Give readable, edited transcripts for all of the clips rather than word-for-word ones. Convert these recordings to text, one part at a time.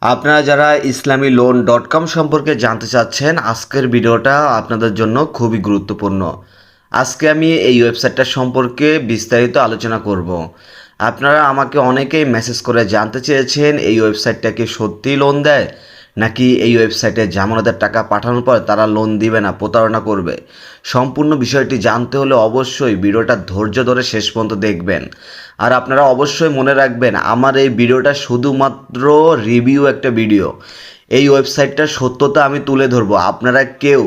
আপনারা যারা islamyloan.com সম্পর্কে জানতে চাচ্ছেন, আজকের ভিডিওটা আপনাদের জন্য খুবই গুরুত্বপূর্ণ। আজকে আমি এই ওয়েবসাইটটা সম্পর্কে বিস্তারিত আলোচনা করব। আপনারা আমাকে অনেকেই মেসেজ করে জানতে চেয়েছেন এই ওয়েবসাইটটা কি সত্যিই লোন দেয়, নাকি এই ওয়েবসাইটে জামানতের টাকা পাঠানোর পর তারা লোন দিবে না, প্রতারণা করবে। সম্পূর্ণ বিষয়টি জানতে হলে অবশ্যই ভিডিওটা ধৈর্য ধরে শেষ পর্যন্ত দেখবেন। আর আপনারা অবশ্যই মনে রাখবেন, আমার এই ভিডিওটা শুধুমাত্র রিভিউ একটা ভিডিও। এই ওয়েবসাইটটার সত্যতা আমি তুলে ধরবো। আপনারা কেউ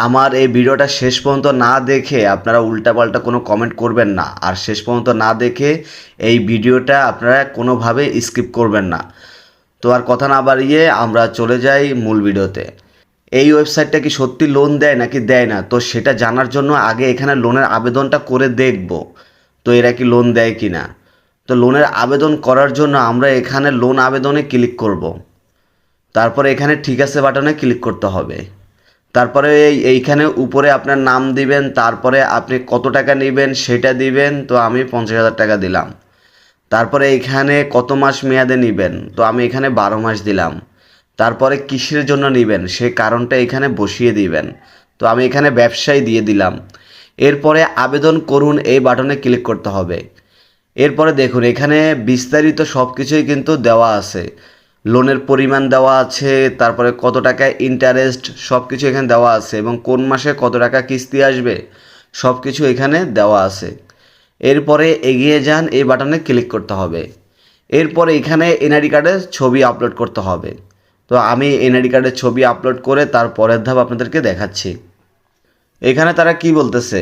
আমার এই ভিডিওটা শেষ পর্যন্ত না দেখে আপনারা উল্টাপাল্টা কোনো কমেন্ট করবেন না, আর শেষ পর্যন্ত না দেখে এই ভিডিওটা আপনারা কোনোভাবে স্কিপ করবেন না। তো আর কথা না বাড়িয়ে আমরা চলে যাই মূল ভিডিওতে। এই ওয়েবসাইটটা কি সত্যি লোন দেয় নাকি দেয় না, তো সেটা জানার জন্য আগে এখানে লোনের আবেদনটা করে দেখব, তো এরা কি লোন দেয় কি না। তো লোনের আবেদন করার জন্য আমরা এখানে লোন আবেদনে ক্লিক করব। তারপরে এখানে ঠিক আছে বাটনে ক্লিক করতে হবে। তারপরে এইখানে উপরে আপনার নাম দিবেন, তারপরে আপনি কত টাকা নেবেন সেটা দিবেন। তো আমি 50,000 টাকা দিলাম। তারপরে এখানে কত মাস মেয়াদে নেবেন, তো আমি এখানে 12 মাস দিলাম। তারপরে কিসের জন্য নেবেন সে কারণটা এখানে বসিয়ে দিবেন। তো আমি এখানে ব্যবসায় দিয়ে দিলাম। এরপরে আবেদন করুন এই বাটনে ক্লিক করতে হবে। এরপরে দেখুন এখানে বিস্তারিত সব কিছুই কিন্তু দেওয়া আছে। লোনের পরিমাণ দেওয়া আছে, তারপরে কত টাকা ইন্টারেস্ট, সব কিছু এখানে দেওয়া আছে, এবং কোন মাসে কত টাকা কিস্তি আসবে সব কিছু এখানে দেওয়া আছে। এরপরে এগিয়ে যান এই বাটনে ক্লিক করতে হবে। এরপরে এখানে এনআইডি কার্ডের ছবি আপলোড করতে হবে। তো আমি এনআইডি কার্ডের ছবি আপলোড করে তার পরের ধাপ আপনাদেরকে দেখাচ্ছি। এখানে তারা কি বলতেছে,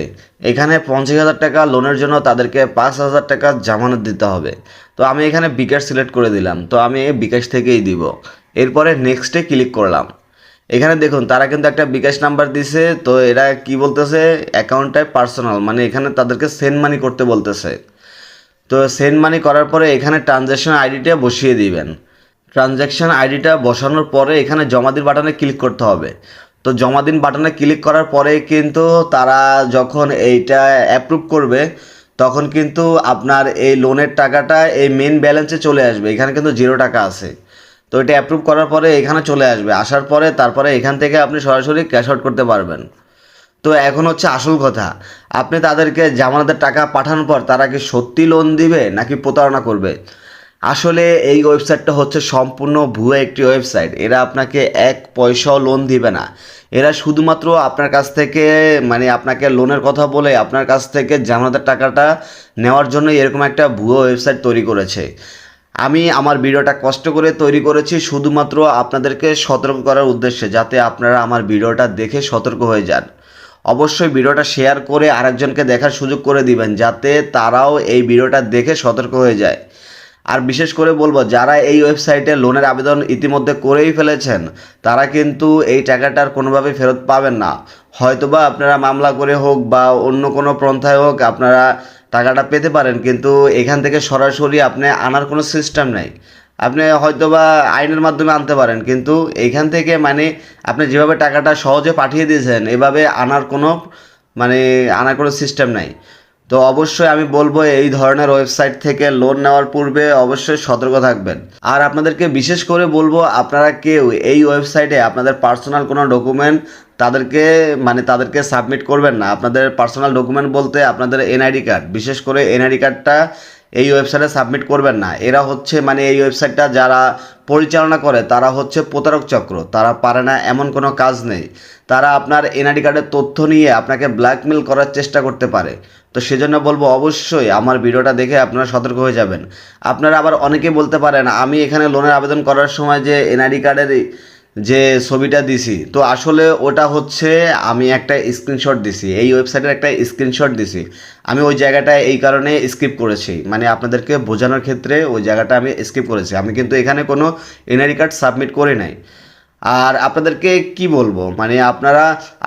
এখানে 50,000 টাকা লোনের জন্য তাদেরকে 5,000 টাকা জামানত দিতে হবে। তো আমি এখানে বিকাশ সিলেক্ট করে দিলাম, তো আমি বিকাশ থেকেই দিব। এরপরে নেক্সটে ক্লিক করলাম। এখানে দেখুন তারা কিন্তু একটা বিকাশ নাম্বার দিছে। তো এরা কি বলতেছে, অ্যাকাউন্টটাই পার্সোনাল, মানে এখানে তাদেরকে সেন্ড মানি করতে বলতেছে। তো সেন্ড মানি করার পরে এখানে ট্রানজ্যাকশন আইডিটা বসিয়ে দিবেন। ট্রানজ্যাকশন আইডিটা বসানোর পরে এখানে জমা দিন বাটনে ক্লিক করতে হবে। তো জমা দিন বাটনে ক্লিক করার পরে কিন্তু তারা যখন এইটা অ্যাপ্রুভ করবে, তখন কিন্তু আপনার এই লোনের টাকাটা এই মেন ব্যালেন্সে চলে আসবে। এখানে কিন্তু 0 টাকা আছে। তো এটা অ্যাপ্রুভ করার পরে এখানে চলে আসবে। আসার পরে তারপরে এখান থেকে আপনি সরাসরি ক্যাশ আউট করতে পারবেন। তো এখন হচ্ছে আসল কথা, আপনি তাদেরকে জামানতের টাকা পাঠানোর পর তারা কি সত্যি লোন দিবে নাকি প্রতারণা করবে। আসলে এই ওয়েবসাইটটা হচ্ছে সম্পূর্ণ ভুয়া একটি ওয়েবসাইট। এরা আপনাকে এক পয়সাও লোন দিবে না। এরা শুধুমাত্র আপনার কাছ থেকে মানে আপনাকে লোনের কথা বলে আপনার কাছ থেকে জামানতের টাকাটা নেওয়ার জন্য এরকম একটা ভুয়া ওয়েবসাইট তৈরি করেছে। আমি আমার ভিডিওটা কষ্ট করে তৈরি করেছি শুধুমাত্র আপনাদেরকে সতর্ক করার উদ্দেশ্যে, যাতে আপনারা আমার ভিডিওটা দেখে সতর্ক হয়ে যান। অবশ্যই ভিডিওটা শেয়ার করে আরেকজনকে দেখার সুযোগ করে দিবেন, যাতে তারাও এই ভিডিওটা দেখে সতর্ক হয়ে যায়। আর বিশেষ করে বলবো, যারা এই ওয়েবসাইটে লোনের আবেদন ইতিমধ্যে করেই ফেলেছেন, তারা কিন্তু এই টাকাটার কোনোভাবেই ফেরত পাবেন না। হয়তোবা আপনারা মামলা করে হোক বা অন্য কোনো পন্থায় হোক আপনারা টাকাটা পেতে পারেন, কিন্তু এখান থেকে সরাসরি আপনি আনার কোনো সিস্টেম নেই। আপনি হয়তোবা আইনের মাধ্যমে আনতে পারেন, কিন্তু এইখান থেকে মানে আপনি যেভাবে টাকাটা সহজে পাঠিয়ে দিয়েছেন এভাবে আনার কোনো সিস্টেম নাই। তো অবশ্যই আমি বলবো এই ধরনের ওয়েবসাইট থেকে লোন নেওয়ার পূর্বে অবশ্যই সতর্ক থাকবেন। আর আপনাদেরকে বিশেষ করে বলবো, আপনারা কেউ এই ওয়েবসাইটে আপনাদের পার্সোনাল কোনো ডকুমেন্ট তাদেরকে সাবমিট করবেন না। আপনাদের পার্সোনাল ডকুমেন্ট বলতে আপনাদের এনআইডি কার্ড, বিশেষ করে এনআইডি কার্ডটা এই ওয়েবসাইটে সাবমিট করবেন না। এরা হচ্ছে এই ওয়েবসাইটটা যারা পরিচালনা করে তারা হচ্ছে প্রতারক চক্র। তারা পারে না এমন কোনো কাজ নেই। তারা আপনার এনআইডি কার্ডের তথ্য নিয়ে আপনাকে ব্ল্যাকমেল করার চেষ্টা করতে পারে। তো সেজন্য বলবো অবশ্যই আমার ভিডিওটা দেখে আপনারা সতর্ক হয়ে যাবেন। আপনারা আবার অনেকে বলতে পারেন, আমি এখানে লোনের আবেদন করার সময় যে এনআইডি কার্ডের যে ছবিটা দিছি, তো আসলে ওটা হচ্ছে আমি একটা স্ক্রিনশট দিছি, এই ওয়েবসাইটের একটা স্ক্রিনশট দিছি। আমি ওই জায়গাটা এই কারণে স্কিপ করেছি, আপনাদেরকে বোঝানোর ক্ষেত্রে ওই জায়গাটা আমি স্কিপ করেছি। আমি কিন্তু এখানে কোনো এনআইডি কার্ড সাবমিট করি নাই। আর আপনাদেরকে কি বলবো,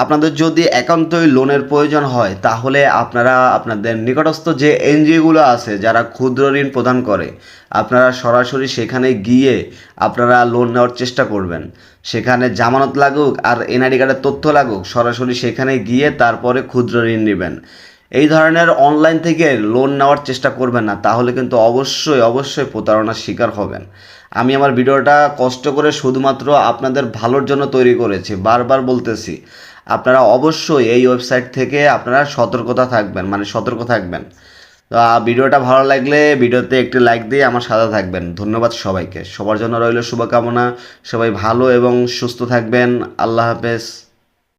আপনাদের যদি একান্তই লোনের প্রয়োজন হয়, তাহলে আপনারা আপনাদের নিকটস্থ যে এনজিওগুলো আছে যারা ক্ষুদ্র ঋণ প্রদান করে, আপনারা সরাসরি সেখানে গিয়ে আপনারা লোন নেওয়ার চেষ্টা করবেন। সেখানে জামানত লাগুক আর এনআইডি কার্ডের তথ্য লাগুক, সরাসরি সেখানে গিয়ে তারপরে ক্ষুদ্র ঋণ নেবেন। এই ধরনের অনলাইন থেকে লোন নেওয়ার চেষ্টা করবেন না, তাহলে কিন্তু অবশ্যই অবশ্যই প্রতারণার শিকার হবেন। আমি আমার ভিডিওটা কষ্ট করে শুধুমাত্র আপনাদের ভালোর জন্য তৈরি করেছি। বারবার বলতেছি, আপনারা অবশ্যই এই ওয়েবসাইট থেকে আপনারা সতর্ক থাকবেন। তো ভিডিওটা ভালো লাগলে ভিডিওতে একটি লাইক দিয়ে আমার সাথে থাকবেন। ধন্যবাদ সবাইকে। সবার জন্য রইল শুভকামনা। সবাই ভালো এবং সুস্থ থাকবেন। আল্লাহ হাফেজ।